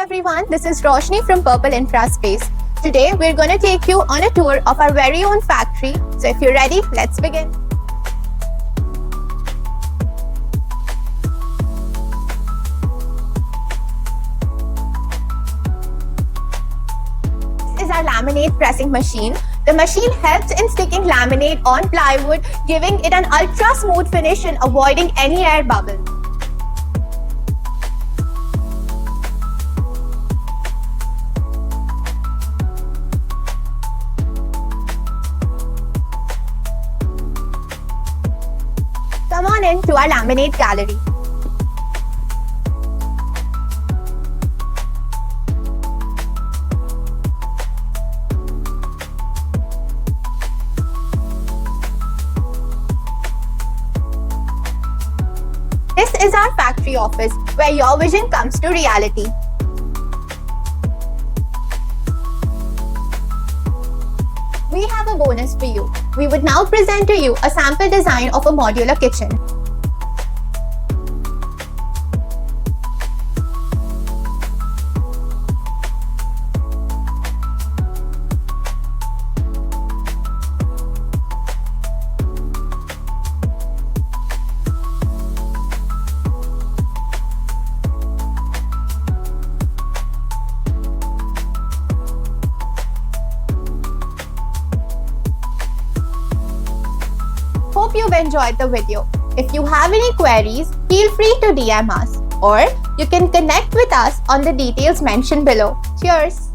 everyone, this is Roshni from Purple Infra Space. Today we're going to take you on a tour of our very own factory. So if you're ready, let's begin. This is our laminate pressing machine. The machine helps in sticking laminate on plywood, giving it an ultra smooth finish and avoiding any air bubble. Come on in to our laminate gallery. This is our factory office where your vision comes to reality. We have a bonus for you. We would now present to you a sample design of a modular kitchen. Hope you've enjoyed the video. If you have any queries, feel free to DM us or you can connect with us on the details mentioned below. Cheers!